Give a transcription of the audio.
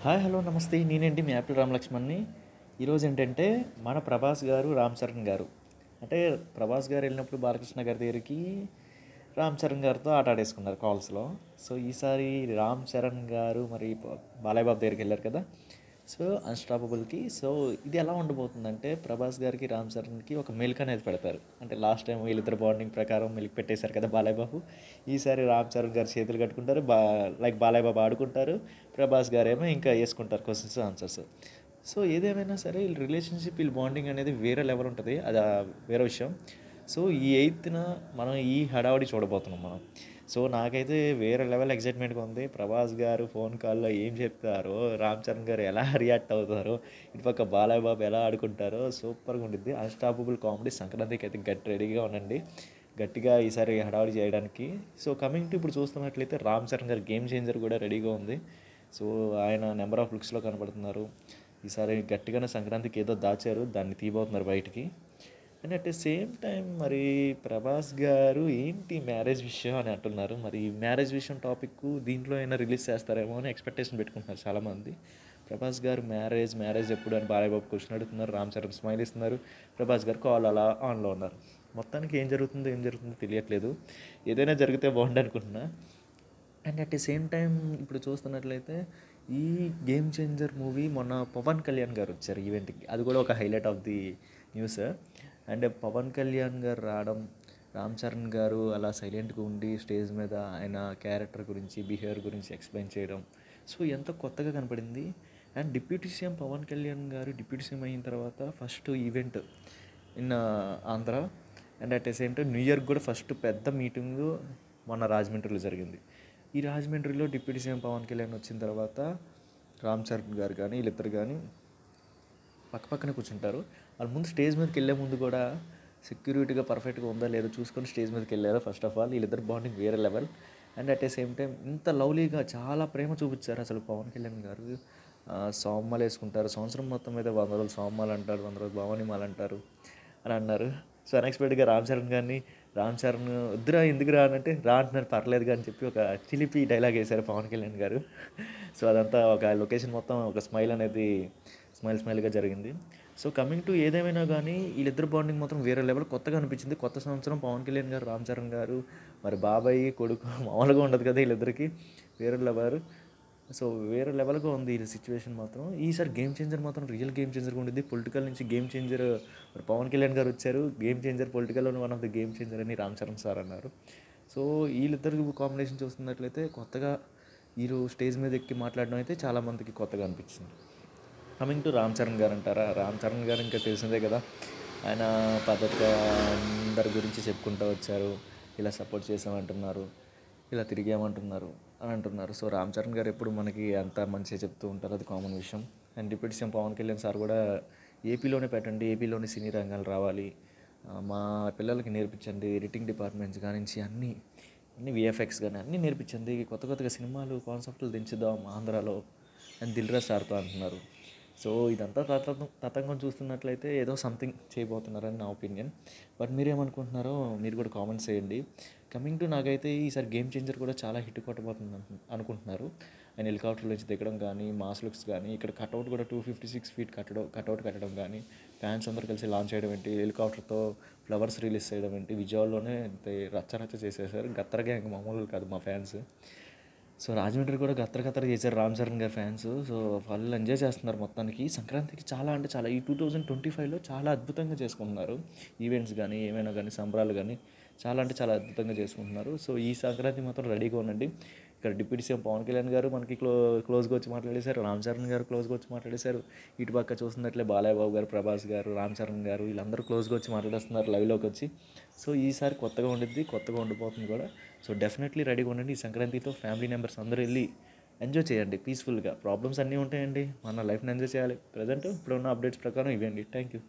Hi hello నమస్తే నేనేంటి మీ Apple రామలక్ష్మణ్ని. ఈరోజు ఏంటంటే మన ప్రభాస్ గారు రామ్ చరణ్ గారు అంటే ప్రభాస్ గారు వెళ్ళినప్పుడు బాలకృష్ణ గారి దగ్గరికి రామ్ చరణ్ గారితో ఆట ఆడేసుకున్నారు కాల్స్లో. సో ఈసారి రామ్ చరణ్ గారు మరి బాలయ్య బాబు దగ్గరికి వెళ్ళారు కదా. సో అన్స్టాపబుల్కి సో ఇది ఎలా ఉండబోతుందంటే ప్రభాస్ గారికి రామ్ చరణ్కి ఒక మెలిక అనేది పెడతారు. అంటే లాస్ట్ టైం వీళ్ళిద్దరు బాండింగ్ ప్రకారం మెలికి పెట్టేశారు కదా బాలయ్య బాబు. ఈసారి రామ్ చరణ్ గారు చేతులు కట్టుకుంటారు, లైక్ బాలయ్య బాబు ఆడుకుంటారు, ప్రభాస్ గారేమో ఇంకా వేసుకుంటారు క్వశ్చన్స్ ఆన్సర్స్. సో ఏదేమైనా సరే వీళ్ళ రిలేషన్షిప్ వీళ్ళ బాండింగ్ అనేది వేరే లెవెల్ ఉంటుంది, అది వేరే విషయం. సో ఈ 8న మనం ఈ హడావుడి చూడబోతున్నాం మనం. సో నాకైతే వేరే లెవెల్ ఎక్సైట్మెంట్గా ఉంది. ప్రభాస్ గారు ఫోన్ కాల్లో ఏం చెప్తారో, రామ్ చరణ్ గారు ఎలా రియాక్ట్ అవుతారో, ఇటుపక్క బాలయ్య బాబు ఎలా ఆడుకుంటారో సూపర్గా ఉండిద్ది. అన్స్టాపబుల్ కామెడీ సంక్రాంతికి అయితే రెడీగా ఉండండి, గట్టిగా ఈసారి హడావుడి చేయడానికి. సో కమింగ్ టు ఇప్పుడు చూస్తున్నట్లయితే రామ్ చరణ్ గారు గేమ్ చేంజర్ కూడా రెడీగా ఉంది. సో ఆయన నెంబర్ ఆఫ్ లుక్స్లో కనపడుతున్నారు. ఈసారి గట్టిగానే సంక్రాంతికి ఏదో దాచారు, దాన్ని తీయబోతున్నారు బయటికి. And at the same time మరి ప్రభాస్ గారు ఏంటి మ్యారేజ్ విషయం అని అంటున్నారు. మరి మ్యారేజ్ విషయం టాపిక్ దీంట్లో అయినా రిలీజ్ చేస్తారేమో అని ఎక్స్పెక్టేషన్ పెట్టుకుంటున్నారు చాలామంది. ప్రభాస్ గారు మ్యారేజ్ ఎప్పుడు అని బాలయ్య బాబు క్వశ్చన్ అడుగుతున్నారు, రామ్ చరణ్ స్మైల్ ఇస్తున్నారు, ప్రభాస్ గారు కాల్ అలా ఆన్లో ఉన్నారు. మొత్తానికి ఏం జరుగుతుందో తెలియట్లేదు. ఏదైనా జరిగితే బాగుండు అనుకుంటున్నా. And at the same time ఇప్పుడు చూస్తున్నట్లయితే ఈ గేమ్ చేంజర్ మూవీ మొన్న పవన్ కళ్యాణ్ గారు వచ్చారు ఈవెంట్కి, అది కూడా ఒక highlight of the news. And Pawan Kalyan గారు రావడం, రామ్ చరణ్ గారు అలా సైలెంట్గా ఉండి స్టేజ్ మీద ఆయన క్యారెక్టర్ గురించి బిహేవియర్ గురించి ఎక్స్ప్లెయిన్ చేయడం, సో ఎంతో కొత్తగా కనపడింది. And deputy CM Pawan Kalyan గారు డిప్యూటీ సీఎం అయిన తర్వాత first event in Andhra. And at the same time new ఇయర్కి కూడా ఫస్ట్ పెద్ద మీటింగు మొన్న రాజమండ్రిలో జరిగింది. ఈ రాజమండ్రిలో డిప్యూటీ సీఎం పవన్ కళ్యాణ్ వచ్చిన తర్వాత రామ్ చరణ్ గారు కానీ వీళ్ళిద్దరు కానీ పక్కనే కూర్చుంటారు. వాళ్ళ ముందు స్టేజ్ మీదకి వెళ్ళే ముందు కూడా సెక్యూరిటీగా పర్ఫెక్ట్గా ఉందా లేదో చూసుకొని స్టేజ్ మీదకి వెళ్ళారు. ఫస్ట్ ఆఫ్ ఆల్ వీళ్ళిద్దరు బాండింగ్ వేరే level. And at the same time ఇంత లవ్లీగా చాలా ప్రేమ చూపించారు అసలు పవన్ కళ్యాణ్ గారు. సోమ్మాలు వేసుకుంటారు, సంవత్సరం మొత్తం మీద 100 రోజులు సోమ్మాలు అంటారు, 100 రోజులు భవానిమాలు అంటారు అని అన్నారు. సో అన్ఎక్స్పెక్టెడ్గా రామ్ చరణ్ వద్దురా ఎందుకు రా అంటే రా అంటున్నారు, పర్లేదుగా అని చెప్పి ఒక చిలిపి డైలాగ్ వేశారు పవన్ కళ్యాణ్ గారు. సో అదంతా ఒక లొకేషన్ మొత్తం ఒక స్మైల్గా జరిగింది. సో కమింగ్ టు ఏదేమైనా కానీ వీళ్ళిద్దరు బాండింగ్ మాత్రం వేరే లెవెల్ కొత్తగా అనిపించింది. కొత్త సంవత్సరం పవన్ కళ్యాణ్ గారు, రామ్ చరణ్ గారు, మరి బాబాయ్ కొడుకు మామూలుగా ఉండదు కదా వీళ్ళిద్దరికి, వేరే లెవెల్. సో వేరే లెవెల్గా ఉంది ఈ సిచ్యువేషన్ మాత్రం. ఈసారి గేమ్ చేంజర్ మాత్రం రియల్ గేమ్ చేంజర్గా ఉండిద్ది. పొలిటికల్ నుంచి గేమ్ చేంజర్ మరి పవన్ కళ్యాణ్ గారు వచ్చారు, గేమ్ చేంజర్ పొలిటికల్లోని one of the game changer అని రామ్ చరణ్ సార్ అన్నారు. సో వీళ్ళిద్దరు కాంబినేషన్ చూస్తున్నట్లయితే కొత్తగా వీరు స్టేజ్ మీద ఎక్కి మాట్లాడడం అయితే చాలామందికి కొత్తగా అనిపించింది. కమింగ్ టు రామ్ చరణ్ గారు అంటారా, రామ్ చరణ్ గారు ఇంకా తెలిసిందే కదా, ఆయన పద్ధతిగా అందరి గురించి చెప్పుకుంటూ వచ్చారు. ఇలా సపోర్ట్ చేసామంటున్నారు, ఇలా తిరిగామంటున్నారు అని అంటున్నారు. సో రామ్ చరణ్ గారు ఎప్పుడు మనకి అంత మంచిగా చెప్తూ ఉంటారు, అది కామన్ విషయం. And deputy CM Pawan Kalyan sir కూడా ఏపీలోనే పెట్టండి, ఏపీలోని సినీ రంగాలు రావాలి, మా పిల్లలకి నేర్పించండి, ఎడిటింగ్ డిపార్ట్మెంట్స్ కానించి అన్ని విఎఫ్ఎక్స్ కానీ అన్నీ నేర్పించండి, కొత్తగా సినిమాలు కాన్సెప్ట్లు దించుదాం ఆంధ్రాలో అని దిల్రాజ్ సార్తో అంటున్నారు. సో ఇదంతా తతంగం చూస్తున్నట్లయితే ఏదో సంథింగ్ చేయబోతున్నారని నా ఒపీనియన్. బట్ మీరేమనుకుంటున్నారో మీరు కూడా కామెంట్స్ చేయండి. కమింగ్ టు నాకైతే ఈసారి గేమ్ చేంజర్ కూడా చాలా హిట్ కొట్టబోతుంది అనుకుంటున్నారు. ఆయన హెలికాప్టర్ నుంచి దిగడం కానీ, మాస్ లుక్స్ కానీ, ఇక్కడ కట్అవుట్ కూడా 256 feet కట్అవుట్ కట్టడం కానీ, ఫ్యాన్స్ అందరూ కలిసి లాంచ్ చేయడం ఏంటి, హెలికాప్టర్తో ఫ్లవర్స్ రిలీజ్ చేయడం ఏంటి, విజయవాడలోనే రచ్చ చేసేసారు. గత్తరగా ఇంకా మామూలు కాదు మా ఫ్యాన్స్. సో రాజమండ్రి కూడా గత్తర చేశారు రామ్ చరణ్ గారి ఫ్యాన్స్. సో వాళ్ళు ఎంజాయ్ చేస్తున్నారు మొత్తానికి. సంక్రాంతికి చాలా అంటే చాలా ఈ 2025లో చాలా అద్భుతంగా చేసుకుంటున్నారు. ఈవెంట్స్ కానీ ఏమైనా కానీ సంబరాలు కానీ చాలా అంటే చాలా అద్భుతంగా చేసుకుంటున్నారు. సో ఈ సంక్రాంతి మాత్రం రెడీగా ఉండండి. ఇక్కడ డిప్యూటీ సీఎం పవన్ కళ్యాణ్ గారు మనకి క్లోజ్గా వచ్చి మాట్లాడేశారు, రామ్ చరణ్ గారు క్లోజ్గా వచ్చి మాట్లాడేశారు. ఇటు పక్క చూస్తున్నట్లే బాలయ్య బాబు గారు, ప్రభాస్ గారు, రామ్ చరణ్ గారు వీళ్ళందరూ క్లోజ్గా వచ్చి మాట్లాడేస్తున్నారు లైవ్లోకి వచ్చి. సో ఈసారి కొత్తగా ఉండిద్ది, కొత్తగా ఉండిపోతుంది కూడా. సో డెఫినెట్లీ రెడీగా ఉండండి. ఈ సంక్రాంతితో ఫ్యామిలీ మెంబర్స్ అందరూ వెళ్ళి ఎంజాయ్ చేయండి పీస్ఫుల్గా. ప్రాబ్లమ్స్ అన్నీ ఉంటాయండి, మన లైఫ్ని ఎంజాయ్ చేయాలి. ప్రజెంట్ ఇప్పుడున్న అప్డేట్స్ ప్రకారం ఇవ్వండి. Thank you.